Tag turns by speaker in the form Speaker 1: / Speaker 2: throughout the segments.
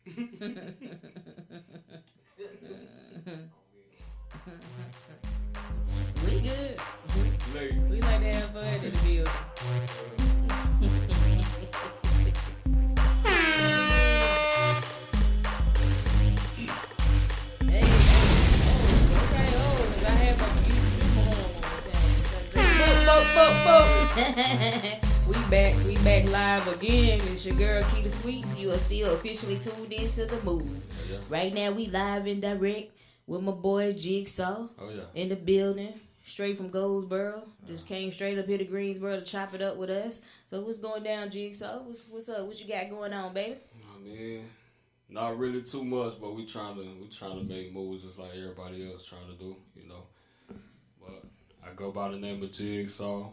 Speaker 1: We good.
Speaker 2: Late.
Speaker 1: We like to have fun in the building. Hey, oh, okay, oh, 'cause I have a we back live again. It's your girl Keita Sweets. You are still officially tuned into the move.
Speaker 2: Oh, yeah.
Speaker 1: Right now we live and direct with my boy Jigsaw
Speaker 2: Oh, yeah.
Speaker 1: in the building, straight from Goldsboro. Just came straight up here to Greensboro to chop it up with us. So what's going down, Jigsaw? What's up? What you got going on, baby?
Speaker 2: I mean, not really too much, but we trying to make moves just like everybody else trying to do, you know. But I go by the name of Jigsaw.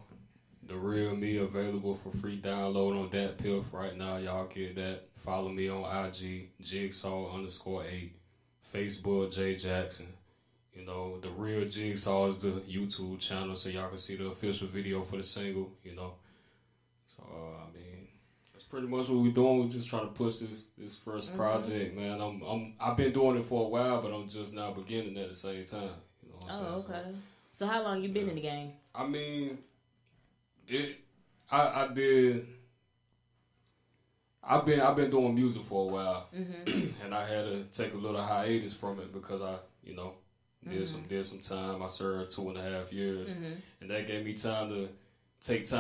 Speaker 2: The Real Me available for free download on that piff right now. Y'all get that. Follow me on IG, Jigsaw_8. Facebook, Jay Jackson. You know, The Real Jigsaw is the YouTube channel, so y'all can see the official video for the single, you know. So, I mean, that's pretty much what we're doing. We're just trying to push this first project, man. I've been doing it for a while, but I'm just now beginning at the same time. You know what I'm saying?
Speaker 1: Okay. So how long you been in the game?
Speaker 2: I mean, I've been doing music for a while, and I had to take a little hiatus from it because I, you know, did some time. I served 2.5 years, and that gave me time to take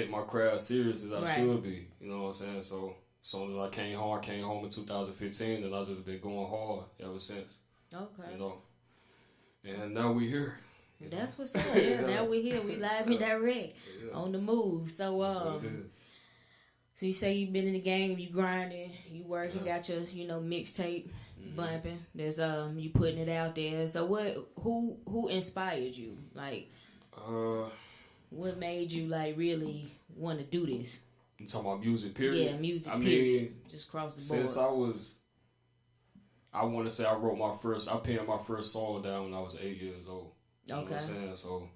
Speaker 2: my craft serious as I should be. You know what I'm saying? So as soon as I came home in 2015, and I've just been going hard ever since.
Speaker 1: Okay.
Speaker 2: You know, and now we here.
Speaker 1: That's what's up. Yeah, now we're here. We live and direct on the move. So so you say you've been in the game, you grinding, you working, got your, you know, mixtape bumping. There's you putting it out there. So who inspired you? Like what made you like really want to do this?
Speaker 2: You talking about music, period?
Speaker 1: Yeah, music.
Speaker 2: I
Speaker 1: period.
Speaker 2: mean,
Speaker 1: just cross the board.
Speaker 2: since I want to say I penned my first song down when I was 8 years old. You know what I'm saying? So,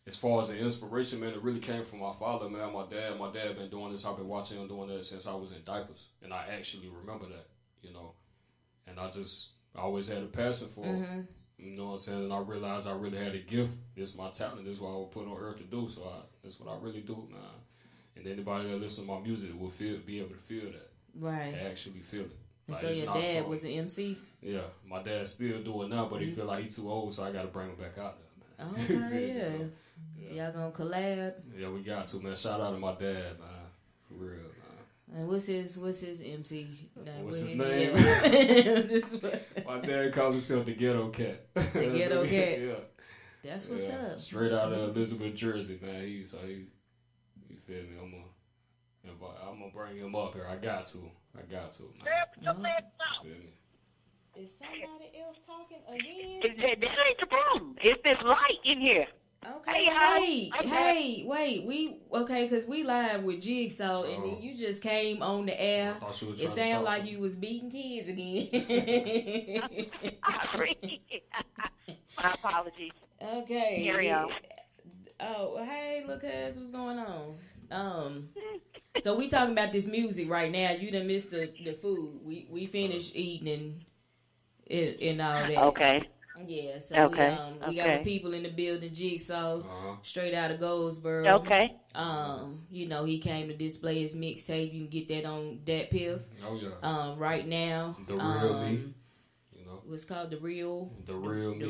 Speaker 2: as far as the inspiration, man, it really came from my father, man. My dad been doing this. I've been watching him doing that since I was in diapers. And I actually remember that, you know. And I always had a passion for it. You know what I'm saying? And I realized I really had a gift. This is my talent. This is what I was put on earth to do. So, that's what I really do, man. And anybody that listens to my music will be able to feel that.
Speaker 1: Right.
Speaker 2: To actually feel it.
Speaker 1: And
Speaker 2: Like,
Speaker 1: so your dad was an MC?
Speaker 2: Yeah. My dad still do it now, but he feel like he too old, so I got to bring him back out there.
Speaker 1: Okay,
Speaker 2: So,
Speaker 1: y'all gonna collab?
Speaker 2: Yeah, we got to, man. Shout out to my dad, man. For real, man.
Speaker 1: And what's his MC name?
Speaker 2: What's his name?
Speaker 1: Yeah.
Speaker 2: My dad calls himself the Ghetto Cat.
Speaker 1: The Ghetto Cat.
Speaker 2: Yeah.
Speaker 1: That's what's up.
Speaker 2: Straight out of Elizabeth, Jersey, man. You feel me? I'm gonna bring him up here. I got to, man. Feel me?
Speaker 1: Is somebody else talking again?
Speaker 3: This ain't the problem. It's this light in here.
Speaker 1: Okay, wait. Because we live with Jigsaw, and then you just came on the air. It sounded like you was beating kids again.
Speaker 3: My apologies.
Speaker 1: Okay.
Speaker 3: Carry on.
Speaker 1: Oh, hey, look, us, what's going on? So we talking about this music right now. You done missed the food. We finished eating and all that.
Speaker 3: Okay.
Speaker 1: Yeah, so we got the people in the building, Jigsaw, straight out of Goldsboro.
Speaker 3: Okay.
Speaker 1: You know, he came to display his mixtape. You can get that on Dat Piff.
Speaker 2: Oh yeah.
Speaker 1: Right now.
Speaker 2: The Real Me. You know.
Speaker 1: What's called The Real Me.
Speaker 2: The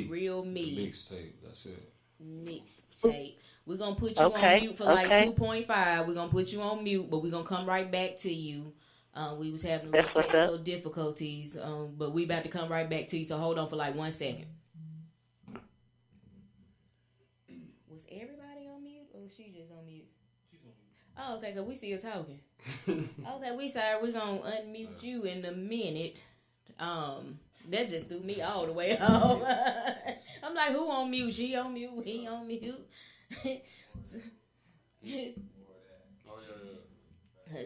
Speaker 2: Real Me. Mixtape. That's it.
Speaker 1: Mixtape. We're gonna put you on mute for like 2.5. We're gonna put you on mute, but we're gonna come right back to you. We was having a little technical difficulties, but we about to come right back to you. So hold on for like 1 second. Was everybody on mute, or she just on mute? She's on mute. Oh, okay, cause we still talking. Okay, we sorry. We're gonna unmute you in a minute. That just threw me all the way off. I'm like, who on mute? She on mute? He on mute?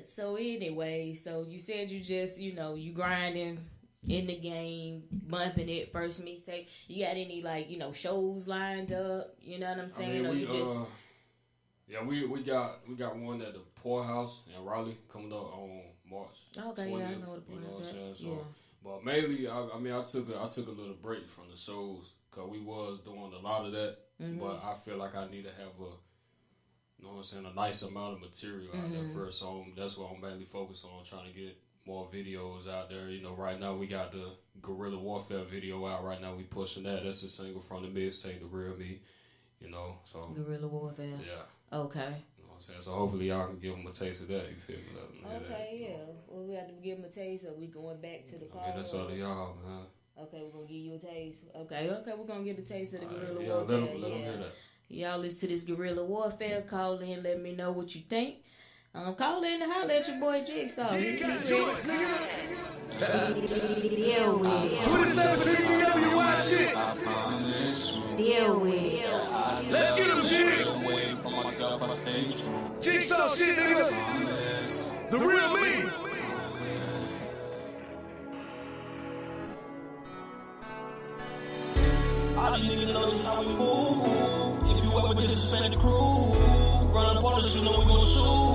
Speaker 1: So anyway, so you said you just, you know, you grinding in the game, bumping it. First mixtape. You got any like, you know, shows lined up? You know what I'm saying?
Speaker 2: I mean, we
Speaker 1: just
Speaker 2: got one at the Poorhouse in Raleigh coming up on March.
Speaker 1: Okay,
Speaker 2: 20th,
Speaker 1: yeah, I know the Poorhouse.
Speaker 2: You know what I'm saying? So But mainly, I took a little break from the shows because we was doing a lot of that. But I feel like I need to have a nice amount of material out there first. So that's what I'm mainly focused on, trying to get more videos out there. You know, right now we got the Guerrilla Warfare video out. Right now we pushing that. That's a single from the mixtape, The Real Me. You know, so
Speaker 1: Guerrilla Warfare.
Speaker 2: Yeah.
Speaker 1: Okay.
Speaker 2: You know what I'm saying? So hopefully y'all can give them a taste of that. You feel me?
Speaker 1: Okay, yeah. Well, we have to give them a taste, or we going back to the car.
Speaker 2: Yeah, that's all to y'all, man.
Speaker 1: Okay, we're gonna give you a taste. Okay, we're gonna get a taste of the Guerrilla
Speaker 2: Warfare. Let them hear that.
Speaker 1: Y'all listen to this Guerrilla Warfare. Call in, let me know what you think. Call in and holler at your boy Jigsaw. Deal with it.
Speaker 4: 2017 WY shit.
Speaker 1: Deal with it.
Speaker 4: Let's get him, Jig. Jigsaw shit, nigga. The real me.
Speaker 5: All you niggas know just how we move. If you ever disrespect the crew, run up on us, you know we gon' shoot.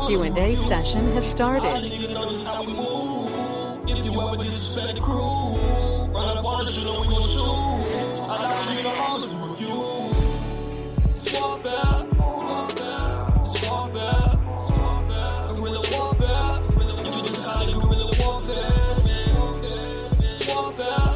Speaker 6: Q&A session has started.
Speaker 5: All you niggas know just how we move. If you ever disrespect the crew, run up on us, you know we gon' shoot. I got you the homies who refuse. It's warfare, it's warfare, it's warfare. Guerrilla warfare, you can just call it guerrilla warfare. It's warfare.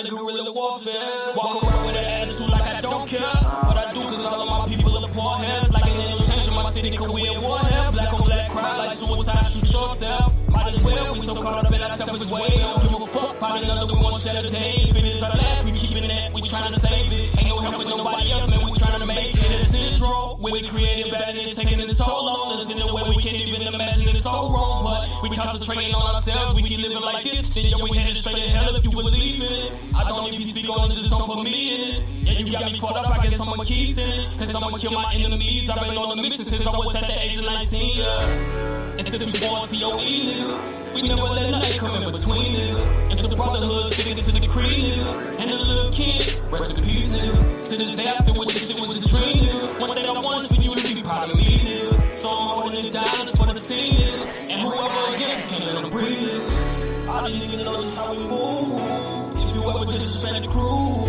Speaker 5: Guerrilla warfare. Walk around with an attitude like I don't care. But I do cause all of my people are the poor heads. Like an annual change in my city, cause we at war here. Black on black crime like suicide, shoot yourself. Might as well, we so caught up in our selfish way. Don't give a fuck about another, we won't shed a day. If it is our last, we keeping that, we trying to save it. Ain't no help with nobody else, man, we trying to make it. It's syndrome, when we created badness, taking it so long. It's in a way we can't even imagine it's so wrong. But we concentrating on ourselves, we keep living like this. Then yo, we headed straight to hell if you believe it. I don't if you speak on it, just don't put me in it. Yeah, you got me caught up, I guess someone keeps in it. Cause I'ma kill my enemies, I've been on the mission since I was at the age of 19, yeah. And since we born TOE, nigga, we never let nothing come in between, nigga. It's a brotherhood, sticking to the creed, nigga. And the little kid, rest in peace, nigga. To this day, I still wish this shit was a dream, nigga. One thing I want is for you to be proud of me, nigga. So I'm holding it down just for the team, nigga. And whoever against us can't let them breathe, nigga. All you niggas know just how we move. If you ever disrespect the crew,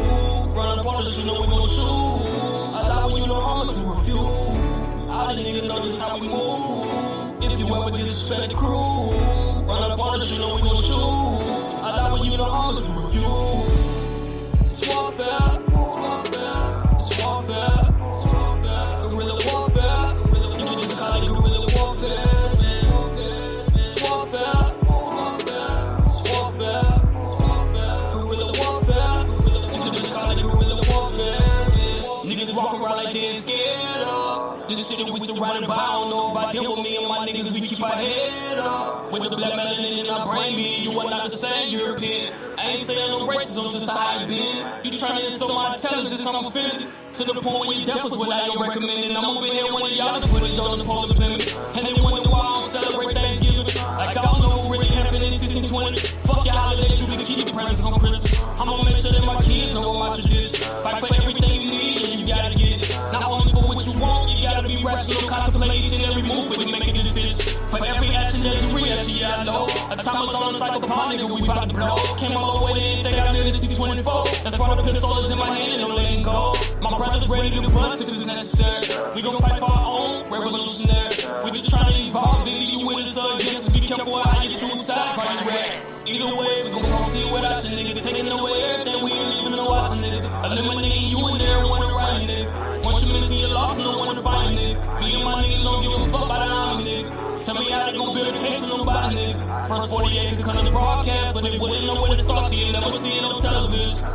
Speaker 5: run up on us, you know we gon' shoot. A lot when you know how much we refuse. All you niggas know just how we move. If you ever disrespect the crew, run up on us, you know we gon' shoot. A lot when you know how much we refuse. It's warfare, it's warfare, it's warfare, it's warfare. Guerrilla warfare, you can just call it guerrilla warfare. It's warfare, it's warfare, it's warfare. Niggas walk around like they ain't scared up. This shit we surrounded by, I don't know about them, but me and my niggas, we keep our head up. With the black melanin in our brain, me and you are not the same European. I ain't saying no racism, just how I been. You trying to insult my intelligence, I'm offended. To the point where you deaf was what I ain't recommending. I'm over here one of y'all to put it on the pole to pin me. And they wonder why I don't celebrate Thanksgiving. Like I don't know what really happened in 1620. Fuck your holidays, you can keep your presents on Christmas. I'ma make sure that my kids know my tradition. Fight for everything you need and you gotta get it. Not only for what you want, you gotta be rational. Contemplate each and every move when you make a decision. For every action there's a reaction, yeah I know. A time was on the psychopath, nigga, we bout to blow. Came all the way, they didn't think I did it, C24. That's why the pistol is in my hand and I'm letting go. My brother's ready to bust if it's necessary. We gon' fight for our own revolutionary. We just trying to evolve, either you with us or against us. Be careful how you choose sides, are you ready? Either way, we gon' proceed without you, nigga. Taking away everything we ain't even know watching, nigga. Eliminating you and everyone around, nigga. Once you miss your loss, no one to find, nigga. Me and my niggas don't give a fuck about the army, nigga. Tell me how they gon' build a case with nobody, nigga. First 48 could come to the broadcast, but they wouldn't know where to start, so you never see it on television.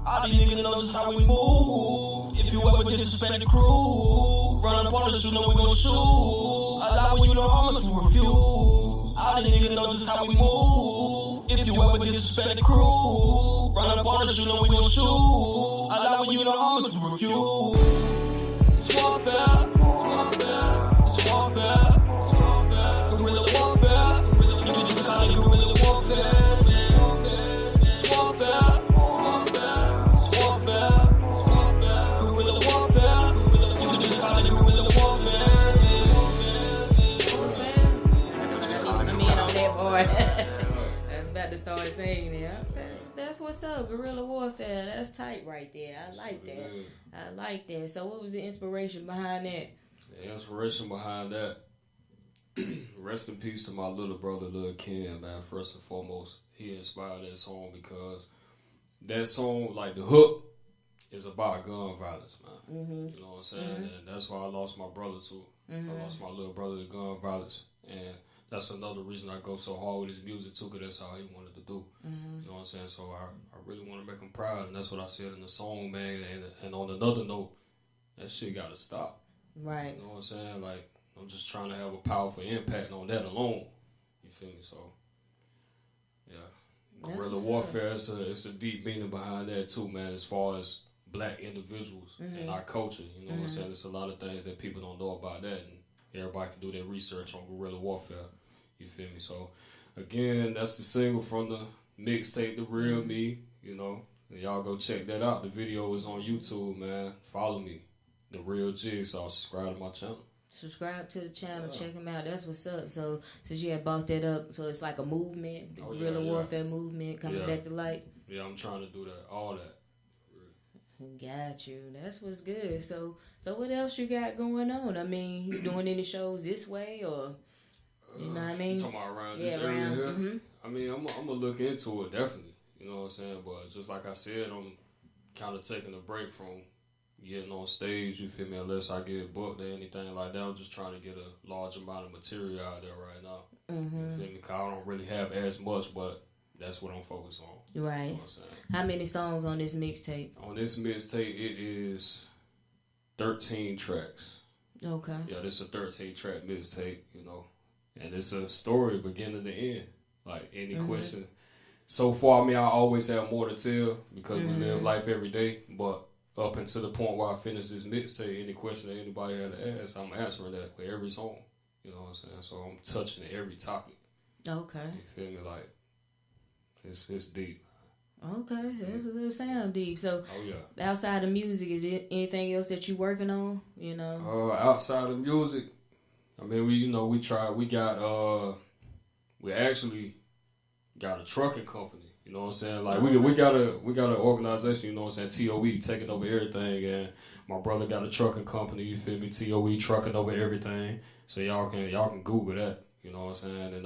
Speaker 5: All these niggas know just how we move. If you ever disrespect the crew, run up on us, you know we gon' shoot. A lot when you know how much we refuse. All these niggas know just how we move. If you ever disrespect the crew, run up on us, you know we gon' shoot. A lot when you know how much we refuse. It's warfare, it's warfare, it's warfare, it's warfare. Guerrilla warfare, you can just call it guerrilla warfare. It's warfare. Guerrilla warfare, you can just call it guerrilla warfare.
Speaker 1: start singing it. That's what's up. Guerrilla Warfare. That's tight right there. I like that. I like that. So what was the inspiration behind that?
Speaker 2: The inspiration behind that, rest in peace to my little brother, Lil Ken, man. First and foremost, he inspired that song because that song, like the hook, is about gun violence, man. Mm-hmm. You know what I'm saying? Mm-hmm. And that's why I lost my brother to. Mm-hmm. I lost my little brother to gun violence. And that's another reason I go so hard with his music too, because that's how he wanted to do. Mm-hmm. You know what I'm saying? So I really want to make him proud, and that's what I said in the song, man. And on another note, that shit got to stop.
Speaker 1: Right.
Speaker 2: You know what I'm saying? Like, I'm just trying to have a powerful impact on that alone. You feel me? So, yeah. Guerrilla warfare, it's a deep meaning behind that too, man, as far as black individuals and our culture. You know what I'm saying? There's a lot of things that people don't know about that, and everybody can do their research on guerrilla warfare. You feel me? So, again, that's the single from the mixtape, The Real Me. You know, and y'all go check that out. The video is on YouTube, man. Follow me, The Real Jigsaw. Subscribe to my channel.
Speaker 1: Subscribe to the channel. Check him out. That's what's up. So, since you had brought that up, so it's like a movement, the guerrilla warfare movement coming back to light.
Speaker 2: Yeah, I'm trying to do that. All that.
Speaker 1: Got you. That's what's good. So what else you got going on? I mean, you doing any shows this way or you know what I mean?
Speaker 2: Talking about around this area here. Mm-hmm. I mean, I'm gonna look into it definitely. You know what I'm saying? But just like I said, I'm kind of taking a break from getting on stage. You feel me? Unless I get booked or anything like that, I'm just trying to get a large amount of material out there right now. Mm-hmm. You feel me? 'Cause I don't really have as much, but that's what I'm focused on.
Speaker 1: Right. You know how many songs on this mixtape?
Speaker 2: On this mixtape, it is 13 tracks.
Speaker 1: Okay.
Speaker 2: Yeah, this is a 13-track mixtape, you know. And it's a story beginning to end. Like, any question. So far, I mean, I always have more to tell because we live life every day. But up until the point where I finish this mixtape, any question that anybody had to ask, I'm answering that with every song. You know what I'm saying? So I'm touching every topic.
Speaker 1: Okay.
Speaker 2: You feel me? Like, it's deep.
Speaker 1: Okay, that sound deep. So, outside of music, is there anything else that you working on? You know,
Speaker 2: outside of music, I mean, we tried. We actually got a trucking company. You know what I'm saying? Like we got an organization. You know what I'm saying? TOE taking over everything, and my brother got a trucking company. You feel me? TOE trucking over everything. So y'all can Google that. You know what I'm saying? And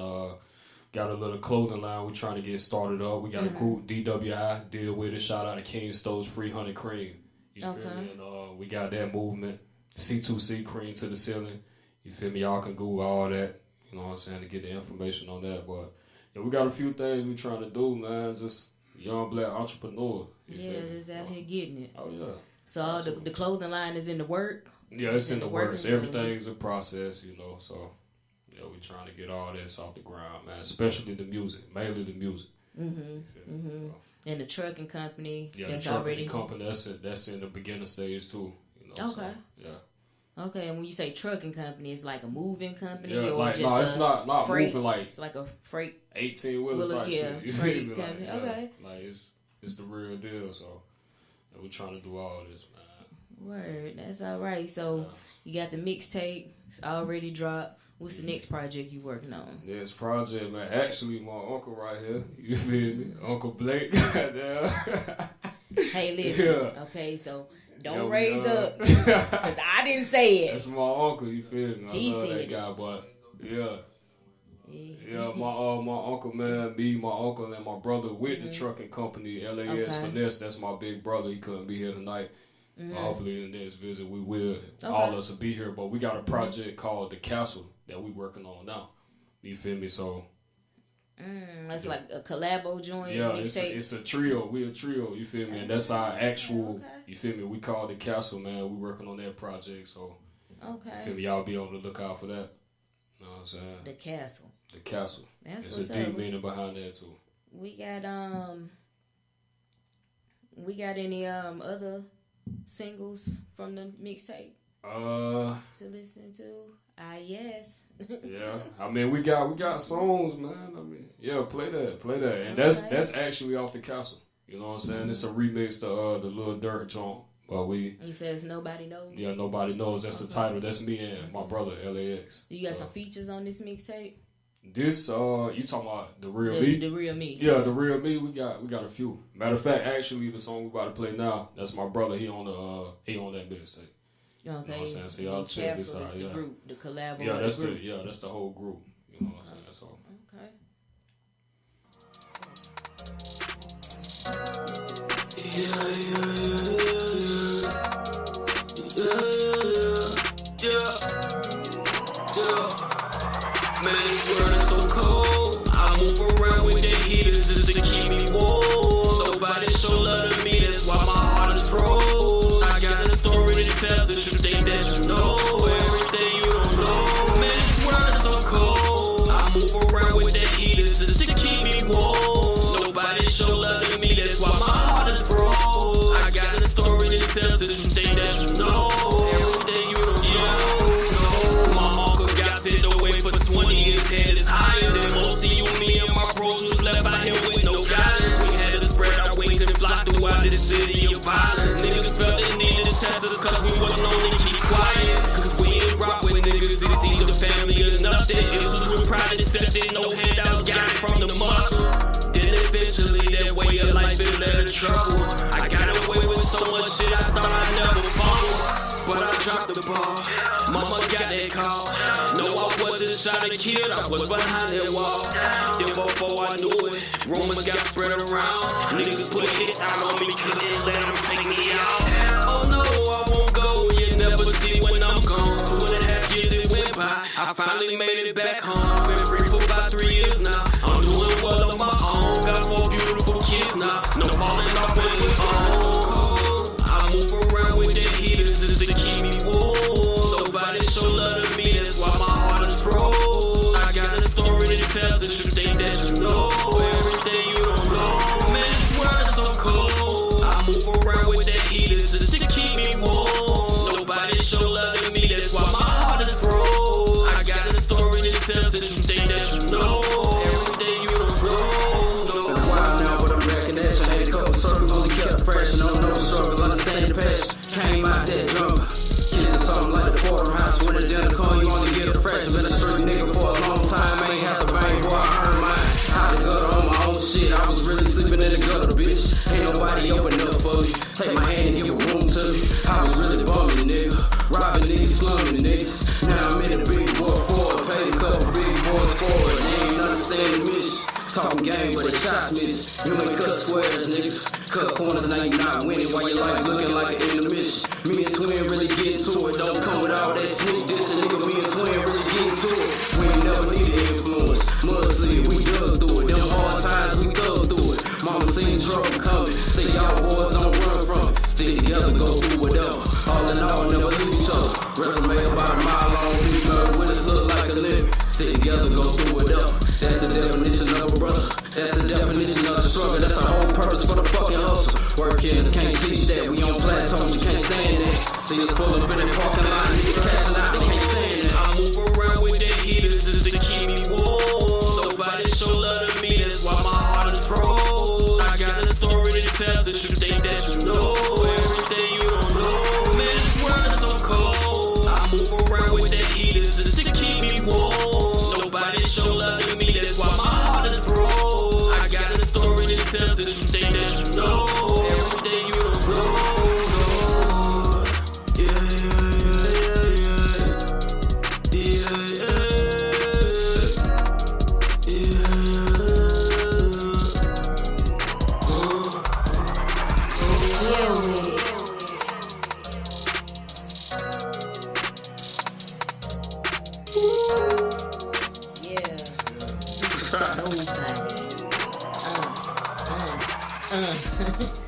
Speaker 2: got a little clothing line we're trying to get started up. We got a group, DWI, Deal With It. Shout out to King Stove's Free Honey Cream. You feel me? And we got that movement. C2C, Cream to the Ceiling. You feel me? Y'all can Google all that. You know what I'm saying? To get the information on that. But yeah, we got a few things we trying to do, man. Just young black entrepreneur.
Speaker 1: Just out here getting it.
Speaker 2: Oh, yeah.
Speaker 1: So the clothing line is in the work?
Speaker 2: Yeah, it's in the works. Everything's a process, you know, so... Yeah, we're trying to get all this off the ground, man. Especially the music, mainly the music.
Speaker 1: And the trucking company.
Speaker 2: Yeah, the trucking company. That's in the beginning stage too. You know.
Speaker 1: Okay.
Speaker 2: So, yeah.
Speaker 1: Okay, and when you say trucking company, it's like a moving company,
Speaker 2: or
Speaker 1: like
Speaker 2: just it's not
Speaker 1: freight,
Speaker 2: moving like
Speaker 1: it's like a freight
Speaker 2: 18-wheeler type shit. You
Speaker 1: freight
Speaker 2: feel me?
Speaker 1: company.
Speaker 2: Like,
Speaker 1: okay.
Speaker 2: Like it's the real deal. So we're trying to do all this, man.
Speaker 1: Word, that's all right. So you got the mixtape already dropped. What's the next project you working on?
Speaker 2: Next project, man. Actually, my uncle right here. You feel me? Uncle Blake. Goddamn.
Speaker 1: Hey, listen. Okay, so don't raise up because I didn't say it.
Speaker 2: That's my uncle. You feel me? I love that guy, but my uncle, man. Me, my uncle, and my brother with the trucking company, LAS Finesse. That's my big brother. He couldn't be here tonight. Hopefully, in the next visit, we will. All of us will be here. But we got a project called The Castle that we working on now. You feel me? So
Speaker 1: that's like a collabo joint.
Speaker 2: Yeah, it's a trio. We a trio. You feel me? And that's our actual. You feel me? We call it Castle, man. We working on that project. So you feel me? Y'all be on the lookout for that. You know what I'm saying?
Speaker 1: The Castle.
Speaker 2: The Castle.
Speaker 1: That's
Speaker 2: it's a deep meaning behind that too.
Speaker 1: We got any other singles from the mixtape to listen to? Yes.
Speaker 2: Yeah, I mean we got songs, man. I mean, play that, and that's actually off The Castle. You know what I'm saying? It's a remix to the Lil Durk joint, but
Speaker 1: He says Nobody Knows.
Speaker 2: Yeah, Nobody Knows. That's the title. That's me and my brother LAX.
Speaker 1: You got some features on this mixtape?
Speaker 2: This you talking about the real me?
Speaker 1: The real me.
Speaker 2: Yeah, the real me. We got a few. Matter of fact, actually, the song we about to play now, that's my brother. He on that mixtape.
Speaker 1: Okay.
Speaker 2: You know what I'm saying? So y'all check this out.
Speaker 1: The group, the collab.
Speaker 2: Yeah, that's
Speaker 1: group.
Speaker 2: that's the whole group. You know what I'm saying? So.
Speaker 1: Okay.
Speaker 5: Man, this world is so cold. I move around with the heaters just to keep me warm. Nobody show love to me, that's why my heart is froze. I got a story to tell, so you think that you know everything you don't know. Man, this world is so cold. I move around with the heaters just to keep me warm. Nobody show love to me, that's why my heart is froze. I got a story to tell, so you think that you know everything you don't know. My uncle got sent away for 20 years, head is higher than most of you. Me and my bros was left out here with no guidance. We had to spread our wings and fly throughout the city of violence. Niggas felt they needed to test us cause we wasn't on to keep quiet. Cause we ain't rock with niggas, it's either family or nothing. Issues with pride accepted, no handouts, got it from the muscle. Then eventually that way of life it led to trouble. I got away with so much shit I thought I'd never fall. But I dropped the ball. Mama got that call. No, I wasn't shot and killed. I was behind that wall. Then before I knew it, rumors got spread around. Niggas put hits out on me, couldn't let them take me out. Oh no, I won't go. You never see when I'm gone. 2.5 years it went by. I finally made it back home. Been free for about 3 years now. I'm doing well on my own. Got 4 beautiful kids now. No falling off when it's on. I move around with the heaters just to keep me warm. Nobody show love to me, that's why my heart is froze. I got a story to tell, so you think that you know everything you don't know. Man, this world is so cold. I move around with the heaters just to keep me warm. Nobody show love to me, that's why my heart is froze. I got a story to tell, so you think that you know everything you don't know.
Speaker 7: Been a while now, but I'm recognition. Had a couple circles, only kept fresh. No struggle, understand the passion. Came out that drummer. Kids or something like the Fordham House. When the dinner come, you only get a fresh. Been a street nigga for a long time. Ain't had to bang, boy, I earned mine. Out the gutter on my own shit. I was really sleeping in the gutter, bitch. Ain't nobody open up for me. Take my hand and give a room to me. I was really bumming, nigga. Robbing niggas, slumming niggas. Now I'm in the big boy Ford. Paid a couple big boys forward. They ain't understand the mission. Talking game, but the shots miss. You ain't cut squares, nigga. Cut corners, now you not winning. While your life looking like an intermission. Me and Twin really get to it. Don't come with all that sneak diss, nigga. Me and Twin really get to it. We ain't never needed influence. Mudslid, we dug through it. Them hard times, we dug through it. Mama seen trouble coming. Say y'all boys don't run from it. Stick together, go through whatever. All in all, never leave each other. Resume about a mile long. We murder with us look like a living. Stick together, go through whatever. That's the definition of a brother. That's the definition of the struggle. That's the whole purpose for the fucking hustle. Workers can't teach that. We on plateaus, you can't stand that. See us pull up in the parking lot, niggas passing out, they can't stand that.
Speaker 5: I move around with the heaters just to keep me warm. Nobody show love to me, that's why my heart is froze. I got a story to tell, so you think that you know everything you don't know. Man, this world is so cold. I move around with the heaters just to keep me warm. Nobody show love to me, that's why my heart is froze. I got a story to tell, so you think that you know everything you don't know.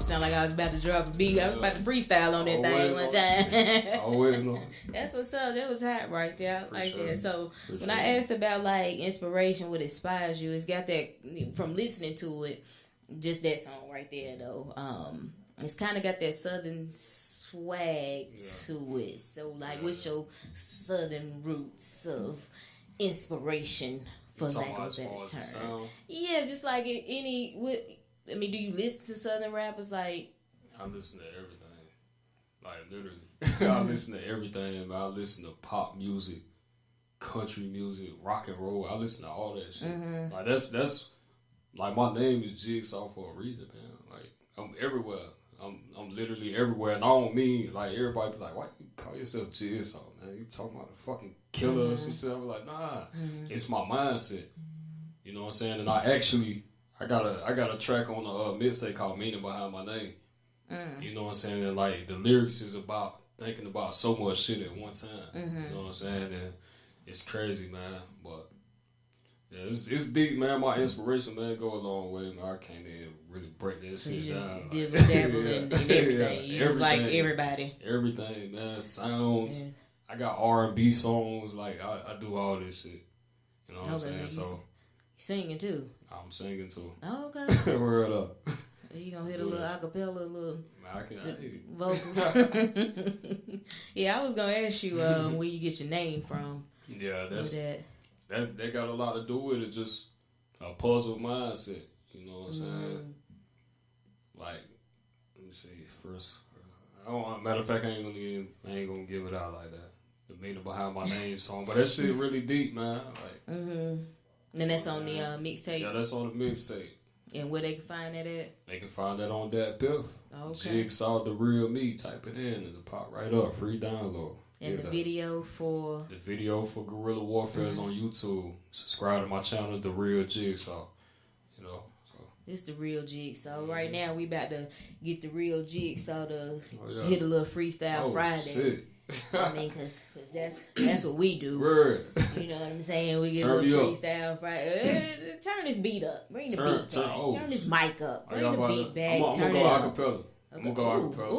Speaker 1: Sound like I was about to drop a beat. I was about to freestyle on that thing one time.
Speaker 2: Always know.
Speaker 1: That's what's up. That was hot right there. I like
Speaker 2: sure.
Speaker 1: that. So
Speaker 2: For
Speaker 1: when
Speaker 2: sure.
Speaker 1: I asked about like inspiration, what inspires you, it's got that from listening to it. Just that song right there, though. It's kind of got that southern swag to it. So like, what's your southern roots of inspiration, for lack of a better term? Yeah, just like I mean, do you listen to southern rappers? Like,
Speaker 2: I listen to everything. Like, literally. I listen to everything. I listen to pop music, country music, rock and roll. I listen to all that shit. Like that's like my name is Jigsaw for a reason, man. Like I'm everywhere. I'm literally everywhere, and I don't mean like everybody be like, why you call yourself Jigsaw, man? You talking about a fucking killer or some shit? I'm like, nah, it's my mindset. You know what I'm saying? And I got a track on the mixtape called Meaning Behind My Name. You know what I'm saying? And like the lyrics is about thinking about so much shit at one time. You know what I'm saying? And it's crazy, man. But yeah, it's deep, man. My inspiration, man, go a long way, man. I can't even really break that
Speaker 1: So
Speaker 2: shit
Speaker 1: you just
Speaker 2: down.
Speaker 1: dibble dabble in everything. You just like everybody.
Speaker 2: Everything, man. Sounds.
Speaker 1: Yeah.
Speaker 2: I got R&B songs. Like I do all this shit. You know what I'm
Speaker 1: Okay,
Speaker 2: saying?
Speaker 1: so
Speaker 2: So
Speaker 1: singing too.
Speaker 2: I'm singing too.
Speaker 1: Oh, okay.
Speaker 2: Word up.
Speaker 1: You gonna hit a little acapella, a little
Speaker 2: Man,
Speaker 1: vocals. Yeah, I was gonna ask you where you get your name from.
Speaker 2: Yeah,
Speaker 1: With that.
Speaker 2: that got a lot to do with it. Just a puzzle mindset. You know what I'm saying? Like, let me see. First, matter of fact, I ain't gonna give it out like that. The meaning behind my name song, but that shit really deep, man. Like,
Speaker 1: And that's on the mixtape.
Speaker 2: yeah, that's on the mixtape.
Speaker 1: And where they can find that at?
Speaker 2: They can find that on Dat Piff.
Speaker 1: Okay.
Speaker 2: Jigsaw The Real Me. Type it in and it'll pop right up. Free download.
Speaker 1: And the video for
Speaker 2: Guerrilla Warfare is on YouTube. Subscribe to my channel, The Real Jigsaw. You know, so.
Speaker 1: It's The Real Jigsaw. Right now we about to get The Real Jigsaw to
Speaker 2: Oh, yeah.
Speaker 1: hit a little freestyle Friday.
Speaker 2: Shit.
Speaker 1: I mean, cause that's what we do.
Speaker 2: Word.
Speaker 1: You know what I'm saying? We get
Speaker 2: Turn
Speaker 1: a
Speaker 2: me
Speaker 1: little
Speaker 2: up.
Speaker 1: freestyle Friday. Turn this beat up. Bring the beat back. Turn this mic up. Bring the beat back.
Speaker 2: I'm
Speaker 1: Turn
Speaker 2: gonna
Speaker 1: it
Speaker 2: go
Speaker 1: up.
Speaker 2: acapella. I'm gonna go acapella.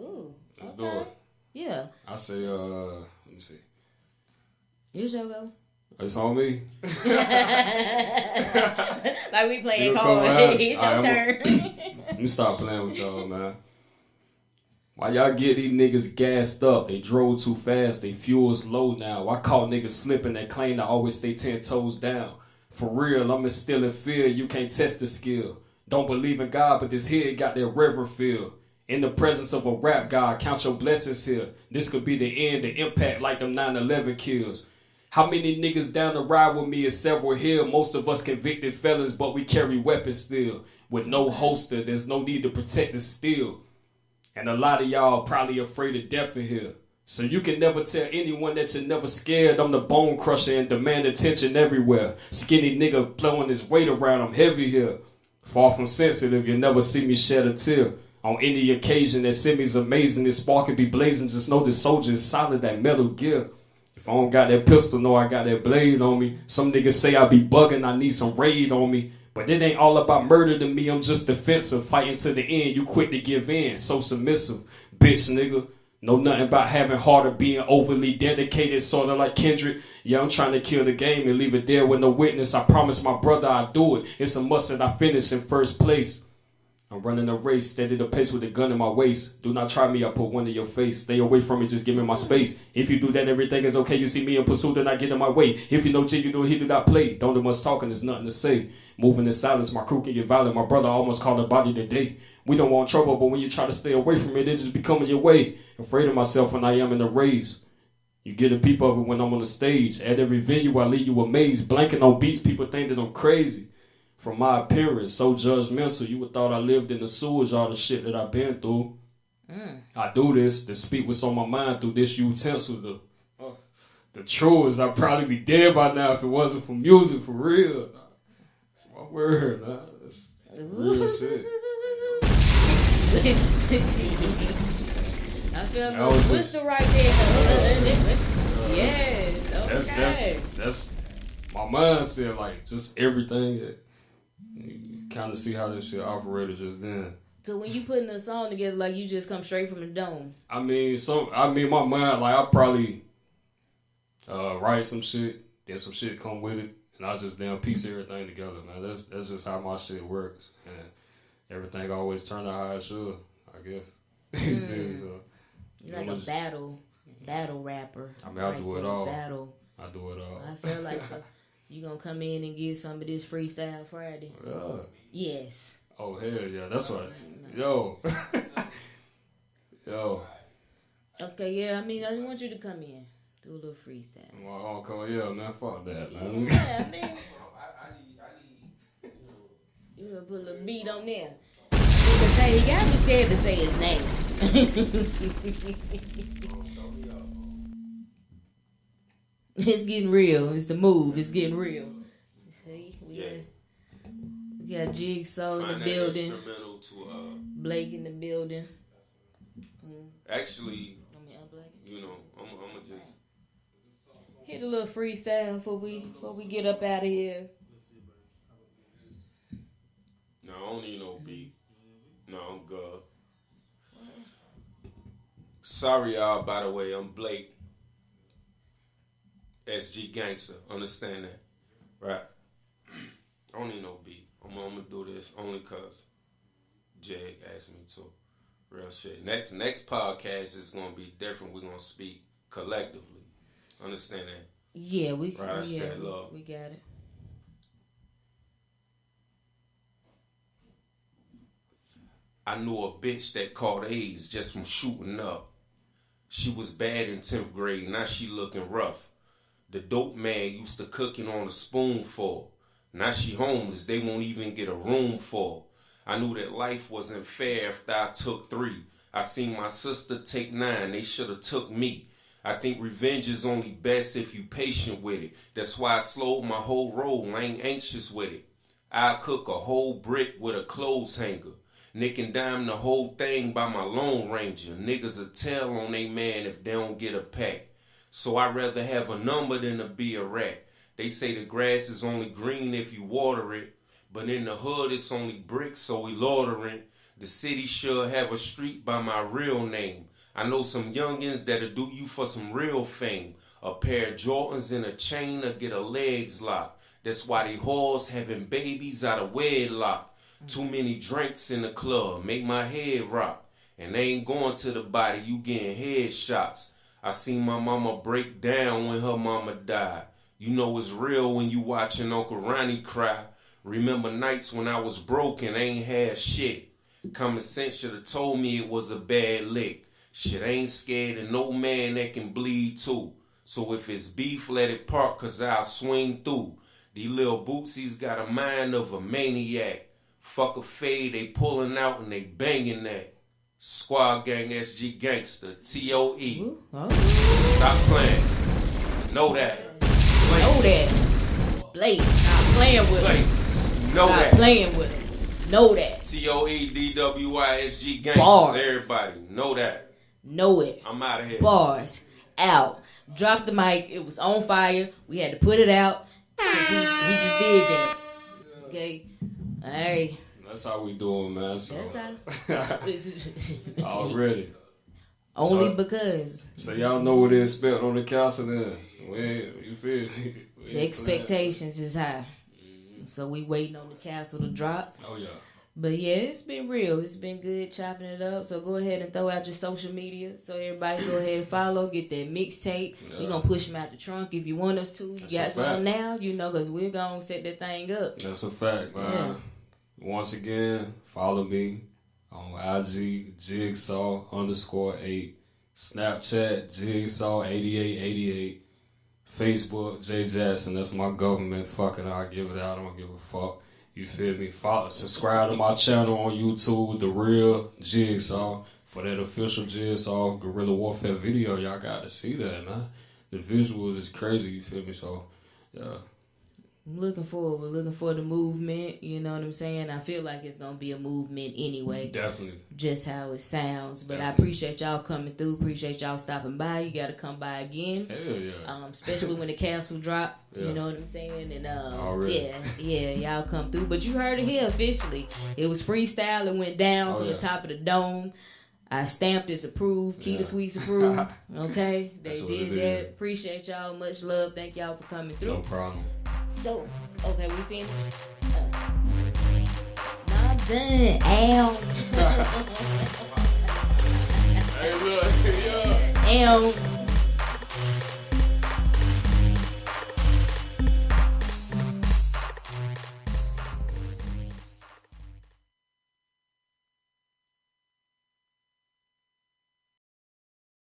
Speaker 1: Ooh.
Speaker 2: Let's
Speaker 1: Okay.
Speaker 2: do it.
Speaker 1: Yeah.
Speaker 2: I say, let me see.
Speaker 1: Here's your go.
Speaker 2: It's on me.
Speaker 1: Like we playing
Speaker 2: She'll come
Speaker 1: cards.
Speaker 2: out.
Speaker 1: It's your
Speaker 2: All right,
Speaker 1: turn.
Speaker 2: Let me stop playing with y'all, man. Why y'all get these niggas gassed up? They drove too fast, they fuel's low now. I caught niggas slipping that claim to always stay 10 toes down. For real, I'm instilling fear, you can't test the skill. Don't believe in God, but this here got that reverend feel. In the presence of a rap god, count your blessings here. This could be the end, the impact like them 9/11 kills. How many niggas down the ride with me is several here? Most of us convicted felons, but we carry weapons still. With no holster, there's no need to protect the steel. And a lot of y'all probably afraid of death in here. So you can never tell anyone that you're never scared. I'm the bone crusher and demand attention everywhere. Skinny nigga blowing his weight around, I'm heavy here. Far from sensitive, you never see me shed a tear. On any occasion that semi's amazing, this spark can be blazing. Just know this soldier is solid, that Metal Gear. If I don't got that pistol, know I got that blade on me. Some niggas say I be bugging, I need some raid on me. But it ain't all about murder to me, I'm just defensive. Fighting to the end, you quick to give in. So submissive, bitch nigga. Know nothing about having heart or being overly dedicated, sorta like Kendrick. Yeah, I'm trying to kill the game and leave it there with no witness. I promise my brother I'll do it. It's a must that I finish in first place. I'm running a race, steady the pace with a gun in my waist. Do not try me, I put one in your face. Stay away from me, just give me my space. If you do that, everything is okay. You see me in pursuit, then I get in my way. If you know G, you know he do not play. Don't do much talking, there's nothing to say. Moving in silence, my crew can get violent. My brother almost caught a body today. We don't want trouble, but when you try to stay away from it, it just be coming your way. Afraid of myself when I am in the raves. You get a peep of it when I'm on the stage. At every venue, I leave you amazed. Blanking on beats, people think that I'm crazy. From my appearance, so judgmental, you would thought I lived in the sewers, all the shit that I've been through. I do this to speak what's on my mind through this utensil. The truth is I'd probably be dead by now if it wasn't for music, for real. That's my word, man. That's real shit.
Speaker 1: I feel like a whistle right there. Yes. Okay.
Speaker 2: That's my mindset, like just everything that you kind of see how this shit operated just then.
Speaker 1: So when you putting a song together, like you just come straight from the dome.
Speaker 2: I mean, my mind, like I probably write some shit, then some shit come with it, and I just damn piece everything together, man. That's just how my shit works, and everything always turn out how it should, I guess.
Speaker 1: You're like a battle rapper.
Speaker 2: I mean, I do it all.
Speaker 1: I feel like you gonna come in and get some of this Freestyle Friday.
Speaker 2: Yeah.
Speaker 1: Yes.
Speaker 2: Oh hell yeah, that's what. Yo.
Speaker 1: Okay, yeah. I mean, I want you to come in. Do a little freestyle.
Speaker 2: Oh, okay, yeah, man. Fuck that, man.
Speaker 1: Yeah, man. You gonna put a little beat on there. He got me scared to say his name. It's getting real. It's the move. It's getting real. See, we got Jigsaw in the building.
Speaker 8: Instrumental to
Speaker 1: Blake in the building.
Speaker 8: Actually, you know, I'm gonna just
Speaker 1: hit a little freestyle before we get up out of here.
Speaker 8: No, I don't need no beat. No, I'm good. Sorry, y'all, by the way, I'm Blake. SG Gangster. Understand that? Right? I don't need no beat. I'm gonna do this only cause Jag asked me to. Real shit. Next podcast is gonna be different. We're gonna speak collectively. Understand that?
Speaker 1: Yeah, we
Speaker 8: right, I said, look,
Speaker 1: we got it.
Speaker 8: I knew a bitch that caught AIDS just from shooting up. She was bad in 10th grade, now she looking rough. The dope man used to cooking on a spoonful. Now she homeless, they won't even get a room for. I knew that life wasn't fair after I took 3. I seen my sister take 9, they should have took me. I think revenge is only best if you patient with it. That's why I slowed my whole roll, I ain't anxious with it. I'll cook a whole brick with a clothes hanger. Nick and dime the whole thing by my Lone Ranger. Niggas will tell on they man if they don't get a pack. So I'd rather have a number than to be a rat. They say the grass is only green if you water it. But in the hood it's only bricks, so we loitering. The city should have a street by my real name. I know some youngins that'll do you for some real fame. A pair of Jordans and a chain to get a legs locked. That's why they whores having babies out of wedlock. Too many drinks in the club, make my head rock. And they ain't going to the body, you getting headshots. I seen my mama break down when her mama died. You know it's real when you watching Uncle Ronnie cry. Remember nights when I was broke and ain't had shit. Common sense should have told me it was a bad lick. Shit, I ain't scared of no man that can bleed too. So if it's beef, let it park, cause I'll swing through. These little bootsies got a mind of a maniac. Fuck a fade, they pulling out and they banging that. Squad Gang SG Gangster, TOE. Stop playing. Know that.
Speaker 1: Know that. Blake, stop playing with
Speaker 8: Blake.
Speaker 1: it.
Speaker 8: Know
Speaker 1: stop
Speaker 8: that.
Speaker 1: Playing with it. Know that.
Speaker 8: TOE, DWI, SG Gangsters.
Speaker 1: Bars.
Speaker 8: Everybody, know that.
Speaker 1: Know it.
Speaker 8: I'm out of here.
Speaker 1: Bars. Out. Drop the mic. It was on fire. We had to put it out. Because he just did that. Okay? Hey.
Speaker 2: That's how we doing, man. So.
Speaker 1: That's how.
Speaker 2: Already.
Speaker 1: Only
Speaker 2: so,
Speaker 1: because.
Speaker 2: So y'all know what to expect on the council then. You feel me?
Speaker 1: The expectations is high. Mm-hmm. So we waiting on the castle to drop.
Speaker 2: Oh, yeah.
Speaker 1: But yeah, it's been real. It's been good chopping it up. So go ahead and throw out your social media. So everybody go ahead and follow. Get that mixtape. Yeah. We're going to push them out the trunk if you want us to. You got something now, you know, because we're going to set that thing up.
Speaker 2: That's a fact, man. Yeah. Once again, follow me on IG, Jigsaw_8. Snapchat, Jigsaw8888. Facebook, J Jackson. That's my government. Fucking, I'll give it out. I don't give a fuck. You feel me? Subscribe to my channel on YouTube, The Real Jigsaw. For that official Jigsaw Guerrilla Warfare video, y'all got to see that, man. The visuals is crazy, you feel me? So, yeah.
Speaker 1: I'm looking forward. We're looking for the movement. You know what I'm saying? I feel like it's going to be a movement anyway.
Speaker 2: Definitely.
Speaker 1: Just how it sounds. But
Speaker 2: Definitely.
Speaker 1: I appreciate y'all coming through. Appreciate y'all stopping by. You got to come by again.
Speaker 2: Hell yeah.
Speaker 1: Especially when the castle drop. Yeah. You know what I'm saying? And
Speaker 2: Already.
Speaker 1: yeah, y'all come through. But you heard it here officially. It was freestyle. It went down from the top of the dome. I stamped it's approved. Keita Sweets approved. Okay? They did that. Appreciate y'all. Much love. Thank y'all for coming through.
Speaker 2: No problem.
Speaker 1: So, okay, we finished? I'm done. Ow.
Speaker 2: Hey, look. Yeah.
Speaker 1: Ow.